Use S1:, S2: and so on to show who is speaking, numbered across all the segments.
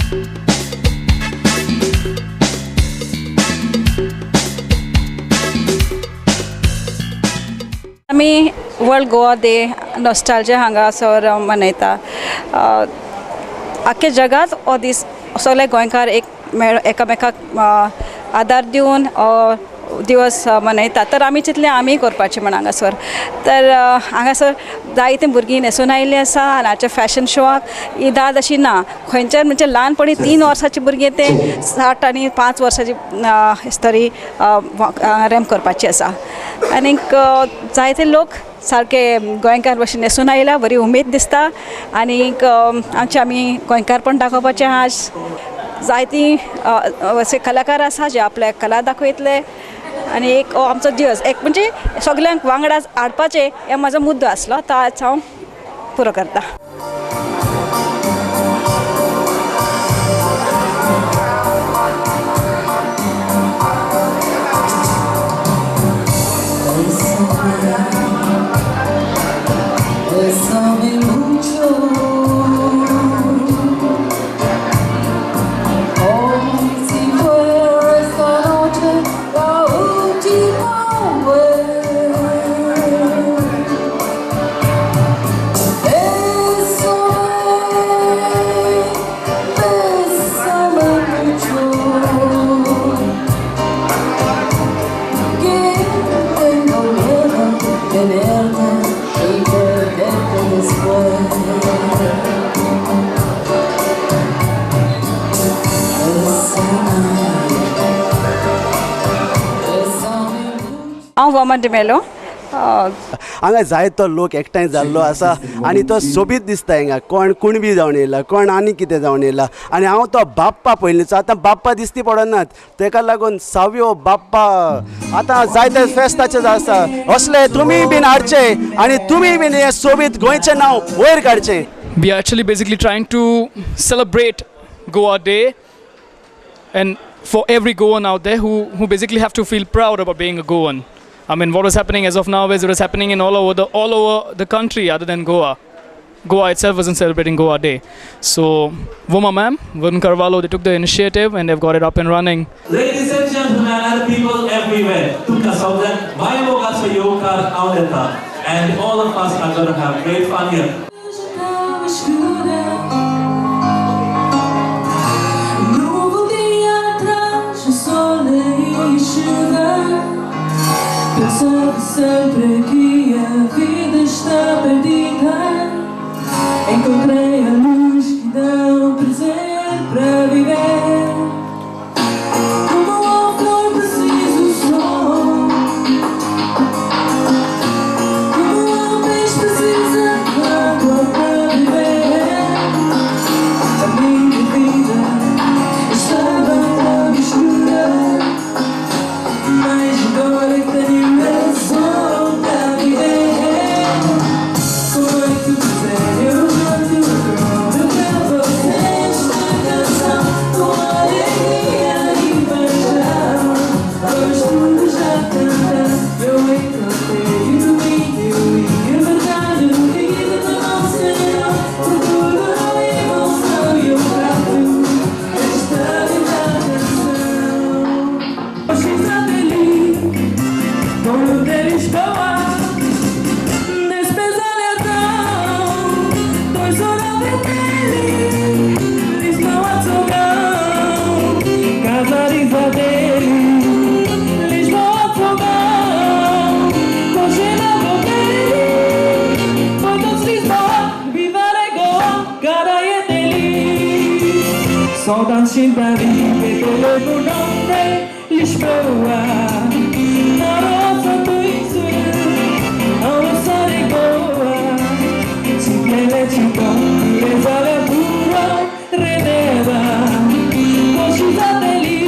S1: आमी world Goa day nostalgia हांगासर मनयता. आख्ख्या जगात हो दीस सगळे गोंयकार एकामेकाक आदार दिवन दिवस मनयतात. तर आमी चिंतलें आमी करपाचें म्हण हांगासर. तर हांगासर जायते भुरगीं न्हेसून आयिल्लीं आसा आनी हाच्या फॅशन शोवाक ही दाद अशी ना. खंयच्याय म्हणजे ल्हानपणी 3 वर्साचे भुरगें ते 60 आनी 5 वर्साची तरी रॅम्प करपाची आसा. आनीक जायते लोक सारके गोंयकार भशेन न्हेसून आयल्या. बरी उमेद दिसता. आनीक आमी गोंयकारपण दाखोवपाचें आज. जायतीं अशे कलाकार आसा जे आपले कला दाखयतले आनी एक आमचो दिवस एक म्हणजे सगल्यांक वांगडा हाडपाचें हे म्हाजो मुद्दो आसलो. तो आज हांव पुरो करता. हांव वमन डिमेलो.
S2: हांगा जायतो लोक एकठांय जाल्लो आसा आनी तो सोबीत दिसता. हिंगा कोण कुणबी जावन येयला, कोण आनी कितें जावन येयला. आनी हांव तो बाप्पा पयलींचो आतां बाप्पा दिसती पडनात. ताका लागून सावयो बाप्पा आतां जायते फेस्ताचे आसा. असले तुमी बीन हाडचे आनी तुमी बीन हें सोबीत गोंयचें नांव वयर काडचें.
S3: We are actually basically trying to celebrate Goa Day, and for every Goan out there who basically have to feel proud about being a Goan. I mean, what was happening as of now is it was happening in all over the country other than Goa. Goa itself wasn't celebrating Goa Day. So, Voma ma'am, Varun Carvalho, they took the initiative and they've got it up and running.
S4: Ladies and gentlemen, and people everywhere, and all of us are going to have great fun here.
S5: Pensava sempre que a vida está perdida. Encontrei a luz que dá prazer para viver. Como uma flor preciso o sol. Como um peixe precisa água para viver. A minha vida estava tão escura, mas agora que tenho Saudade da vida, pelo nome Lisboa. Na nossa doença, a nossa Goa. Simplesmente pureza é pura, reneva. Coxos até ali,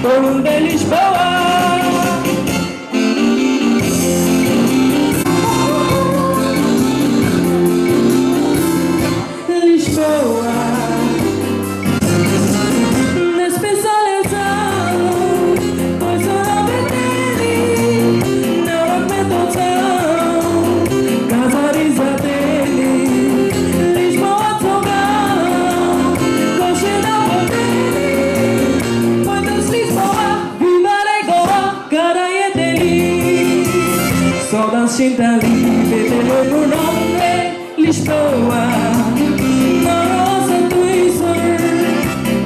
S5: por de Lisboa. Lisboa. gente vive pelo nombre Lisboa. Na rosa do Isor,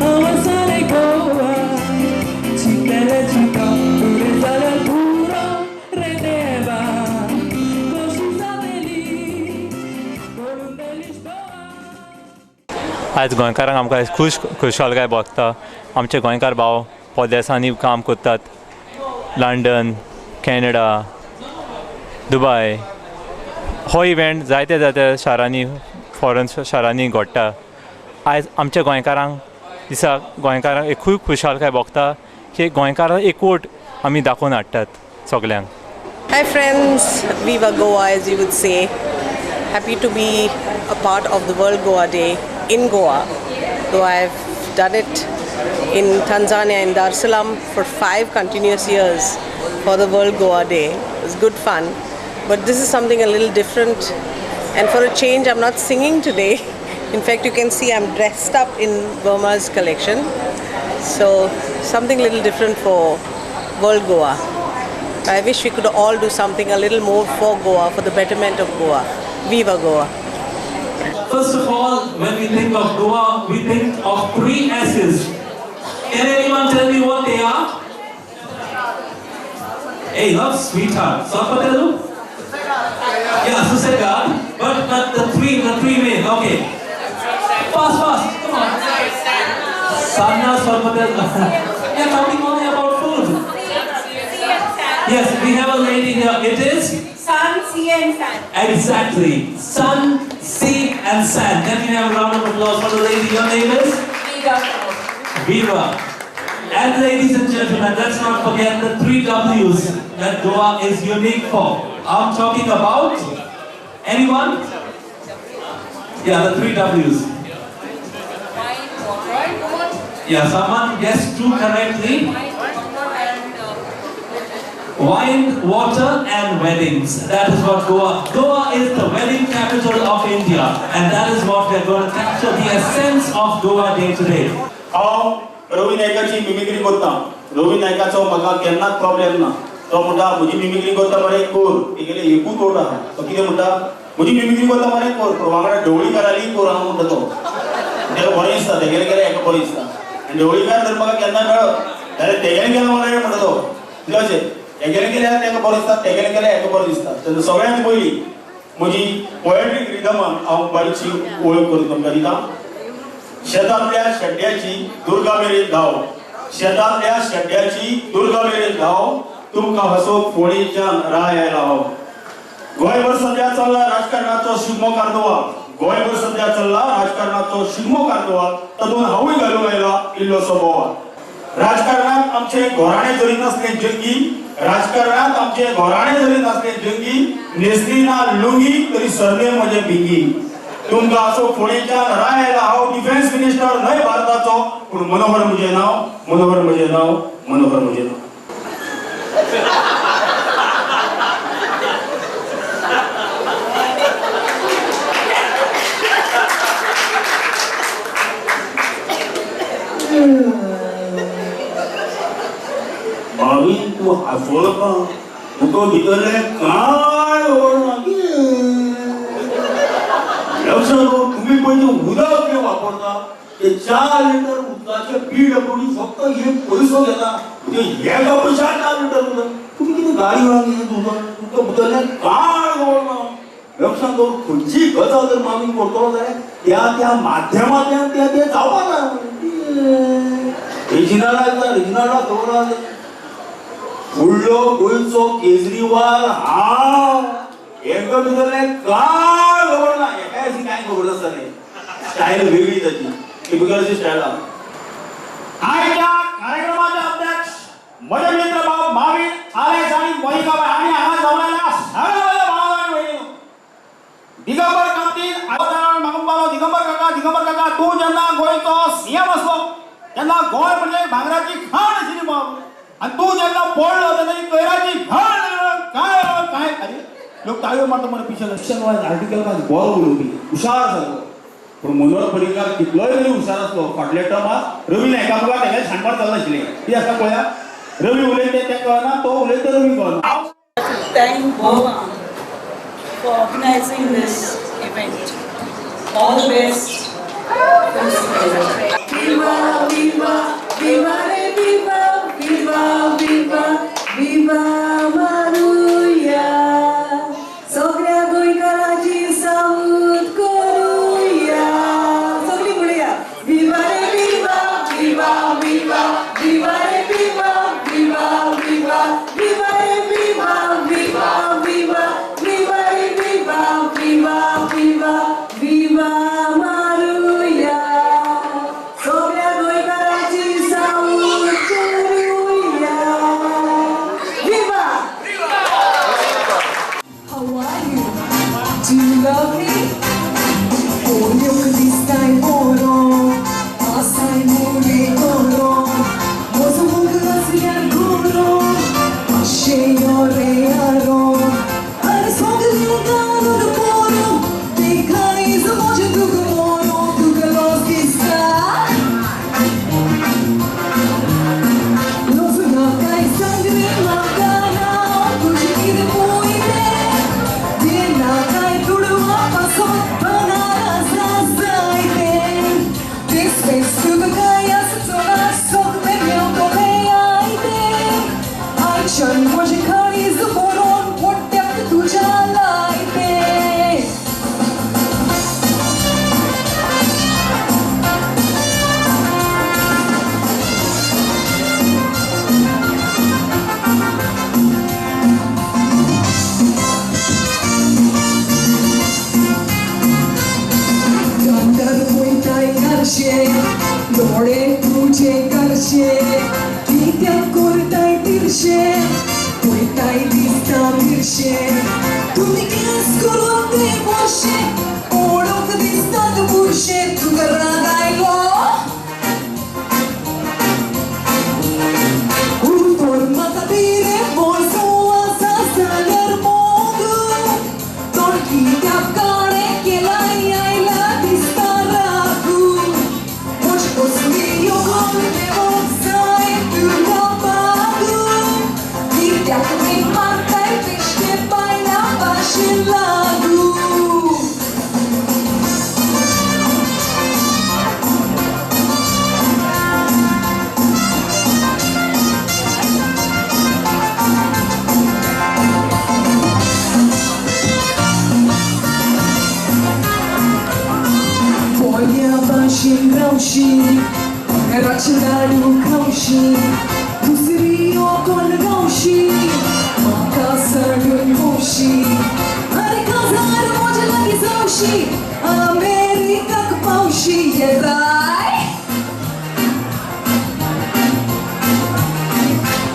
S5: avançar em Goa. Chitele chica, pureza del puro redeva. Coxisa deli, colum de Lisboa.
S6: आज गोंयकारांक आमकां खुशालकाय भोगता. आमचे गोंयकार भाव परदेसांनी काम करतात. London, Canada, Dubai. हो इव्हेंट जायते शारांनी फॉरेन शारांनी घडटा. आयज आमच्या गोंयकारांक दिसाक गोंयकारांक एकूय खुशालकाय भोगता की गोंयकार एकवट आमी दाखोवन हाडटात सगल्यांक.
S7: Hi friends, Viva Goa as you would say. Happy to be a part of the World Goa Day in Goa, though I've done it in Tanzania in Dar es Salaam for 5 continuous years for the World Goa Day. It was good fun, but this is something a little different, and for a change I'm not singing today. In fact, you can see I'm dressed up in Burma's collection, so something a little different for World Goa. I wish we could all do something a little more for Goa, for the betterment of Goa. Viva Goa.
S4: First of all, when we think of Goa, we think of 3 S's. Can anyone tell me what they are? Hey, love, sweetheart. Sapatelu? Yeah, Susegad. But the three main. Okay. Fast. Come on. Sanna, Sapatelu. You're talking only about food. Yes, we have a lady here. It is?
S8: Sun, sea and sand.
S4: Exactly. Sun, sea and sand. Can we have a round of applause for the lady? Your name is? Viva. And ladies and gentlemen, let's not forget the 3 W's that Goa is unique for. I'm talking about anyone? Yeah, the 3 W's. Yeah, someone guessed 2 correctly. Wine, water and weddings. That is what Goa is the wedding capital of India, and that is what we are going to capture the essence of Goa Day today.
S9: हांव रवी नायकाची mimicry करता. रवी नायकाचो म्हाका केन्नाच problem ना. तो म्हणटा म्हजी mimicry करता मरे कोर. तेगेले एकूच ओट आहा. तो कितें म्हणटा म्हजी मिमिक्री करता मरे कोर. पूण वांगडा ढवळीकाराली कोर हांव म्हणटा तो. तेका बरें दिसता. तेगेले गेल्यार हेका बरें दिसता. आनी ढवळीकार जर म्हाका केन्ना मेळत जाल्यार तेगेले गेलो मरे म्हणटा तो. कितें अशें हेगेले गेल्यार तेका बरें दिसता. तेगेले गेल्यार हेका बरें दिसता. तेन्ना सगळ्यांत पयलीं म्हजी पोएट्रीक रिदमान हांव बारीकशी वळख करून तुमकां दिता. शेतांतल्या शेड्याची दुर्गा मेरेन धांव. शेतांतल्या शेड्याची दुर्गा मेरेन धांव. तुमकां हसोवंक फोणेच्यान राय आयला हांव. गोंयभर सध्या चल्ला राजकारणाचो शिगमो कारदोवाल. गोंयभर सध्या चल्ला राजकारणाचो शिगमो कारदोवाल. तातूंत हांवूय घालूंक आयला इल्लोसो बोवाल. राजकारणात आमचे घोराणे जरी नसले जंगी. राजकारणात आमचे घोराणे जरी नसले जंगी. न्हेसली ना लुंगी तरी सरनेम म्हजे भिंगी. तुमकां असो फोणेच्यान राय आयला हांव. डिफेन्स मिनिस्टर न्हय भारताचो पूण मनोहर म्हजें नांव. मनोहर म्हजें नांव. मनोहर म्हजें नांव. भावी तू हांसलो का? तुका भितरले कांय ओळना. लक्षात दवर तुम्ही पयलीं उदक जें वापरता ते 4 लिटर उदकाचे PWD फक्त 1 पयसो घेता. म्हणजे 1 पयशाक 4 लिटर उदक. तुम्ही कितें गाडी वागियेत उदक? तुमकां भितरले कांय ओळना. लक्षात दवर खंयची गजाल जर मागणी करतलो जाल्यार त्या माध्यमांतल्यान ते जावपाना. रिजनला दवरा. फुडलो गोंयचो केजरीवाल हांव. हेका भितरले कांय खबर ना. हेका अशी कांय खबर आसता न्ही. स्टायल वेगळी जाती. टिपिकल स्टायल आहा. आयच्या कार्यक्रमाचे अध्यक्ष म्हजे मित्र भाव महावीर आलेश आणि मोनिकाबाई आणि हांगा जमलेल्या सगळ्या भाव आणि भयणी. दिगंबर कामतीन आवाजान मागूंक दिगंबर काका तूं जेन्ना गोंयचो सीएम आसलो तेन्ना गोंय म्हणजे भांगराची खाण आशिल्ली बाब. आणि तू जेन्ना पडलो तेन्ना ही कोयराची घाण काय अरे लोक ताळयो मारता मरे पिशा. लक्षण वायज आर्टिकल काय बरो उलोवपी हुशार जालो. पूण मनोहर पर्रीकार कितलोय जरी हुशार आसलो फाटल्या टर्मात रवी नायका मुखार तेगेले शाणपण चलना आशिल्लें. ती आसा पळया रवी उलयता तें कळना. तो उलयता रवी कळना.
S8: Thank Goa
S1: for organizing this event. All the best.
S5: Viva, viva, viva re viva, viva, viva, viva Maruya. सगळ्या गोंयकारांची सावध करूया. सगळी म्हणूया. Viva re viva, viva, viva, viva re viva, viva, viva, viva re viva, viva, viva, viva re viva, viva, viva, viva Maruya. सगळ्या गोंयकारांची सावध करूया. Viva! How are you? Do you love me? Olio così stai buono, assai muovitoro, mozo mungo sviagoro, asceio rearo, alle sfoghe di un cano da buono, dei cani se voce tu che buono, tu che lo schista. Non sono mai sangue ma cara, così che vuoi te. Dina kai tudu paso banana zazaite. This face to the guy as it's all I saw the mio kopeaite. I chan hoje caris the boron what depth tu jalaite. Cantar cuenta y carshe, dore tuje karshe, kitya korta y tirshe, cuenta y dista tirshe. Tumi kinas korote boshe, orok dista tu burshe, tu garagailo. Por matapire bolso asasar modu, torquita care que la la distaraku. Hoje consumio con te sai tu papagu. Dirte a me mata e pește baila bașelagu. Moja bašin grauši, računalju kauši, tu sirio kon gauši, maka sargun gauši, are kazar moja lagi zauši, Amerika kpauši je raj.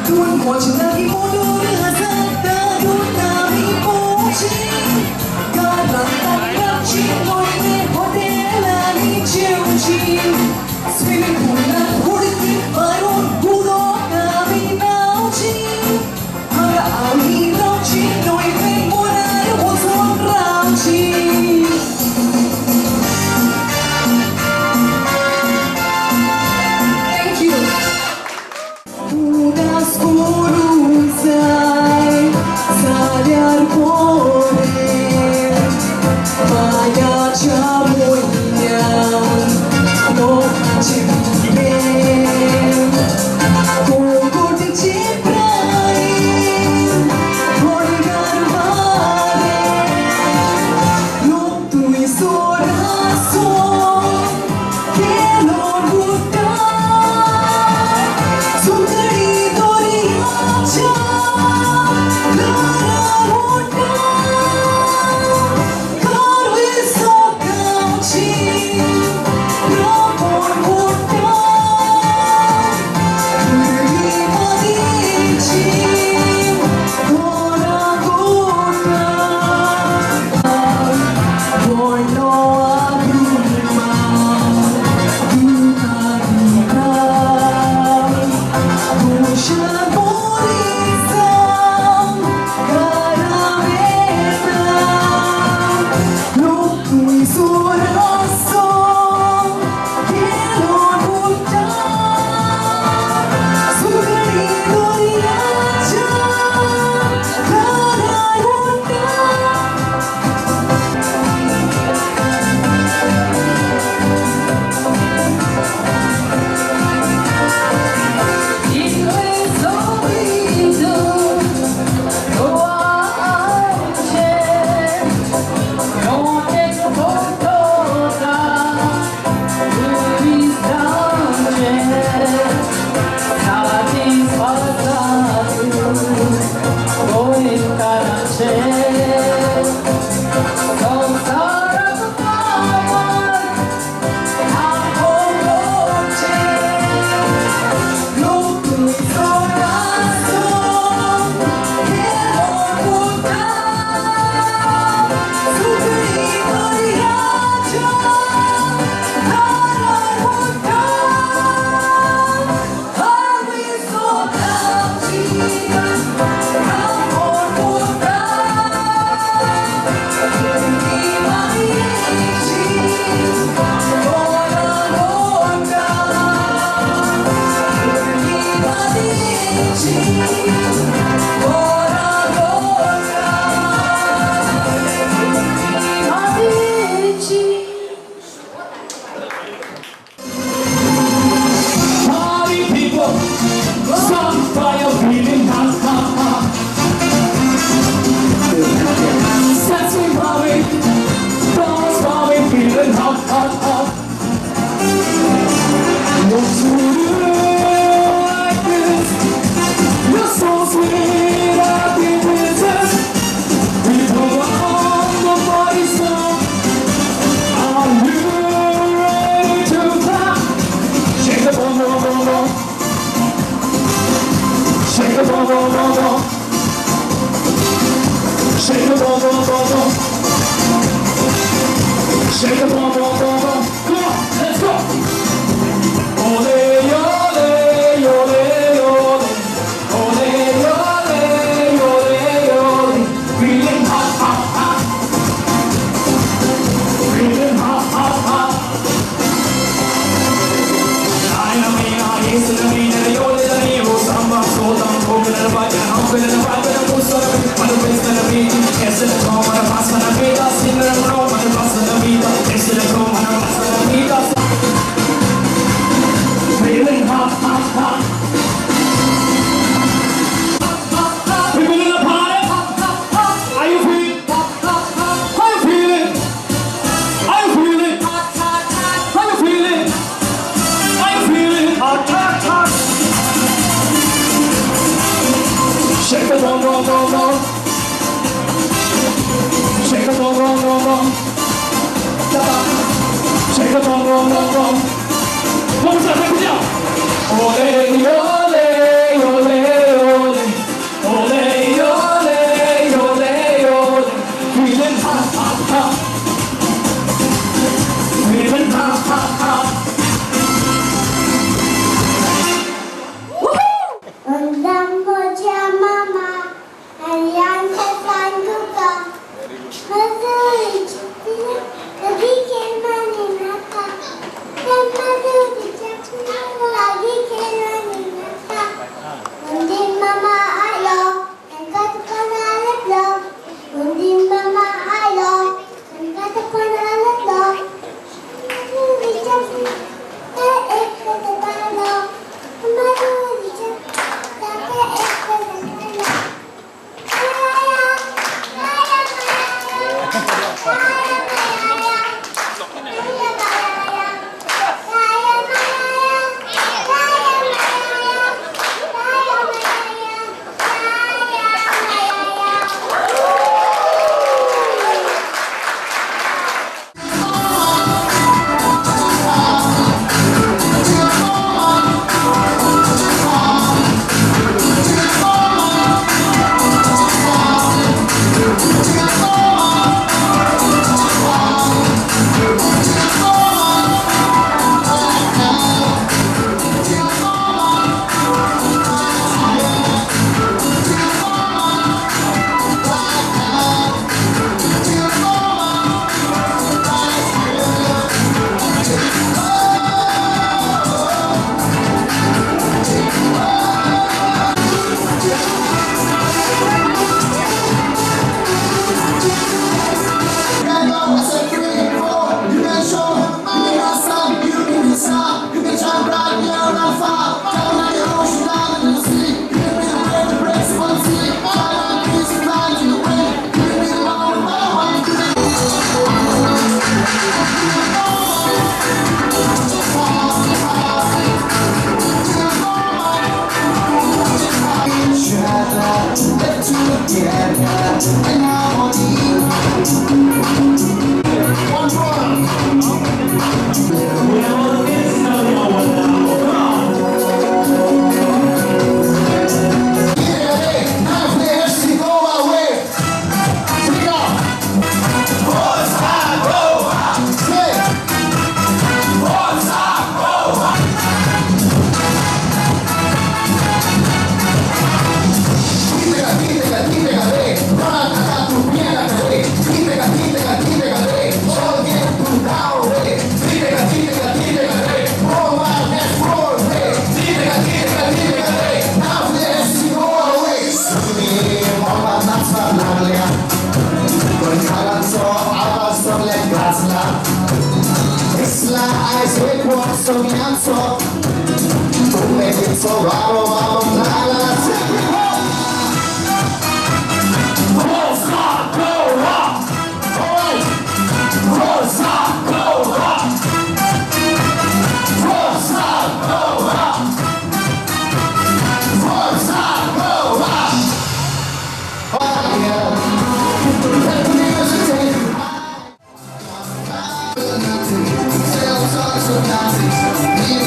S5: Tun moja lagi modor hazata dutami poči, garanta kapči mojne hotelani čeuči, swimming pool na hurti aron pudo kami nauči, aga ami nauči, noi vei morar ozon rauči.
S4: Feeling hot, hot, hot. People in the party, are you feeling? How you feeling? How you feeling? How you feeling? How you feeling? Hot, hot, hot. Shake it, roll, roll, roll, roll. Shake it, roll, roll, roll, roll. Shake it, roll, roll, roll, roll. Vamos lá, vai pro céu. Olê, olê, olê, olê. Olê, olê, olê, olê. Feeling hot, hot, hot. Feeling hot, hot, hot.
S10: Undang moja mama, harian setan juga. Mazuri cuti, lagi kemana nata. Dan mazuri cuti, lagi kemana nata. Undin mama ayo, engkau terkenal leblow. Undin mama ayo, engkau terkenal leblow. Mazuri cuti, ketebalo. Mazuri cuti.
S11: Nazis.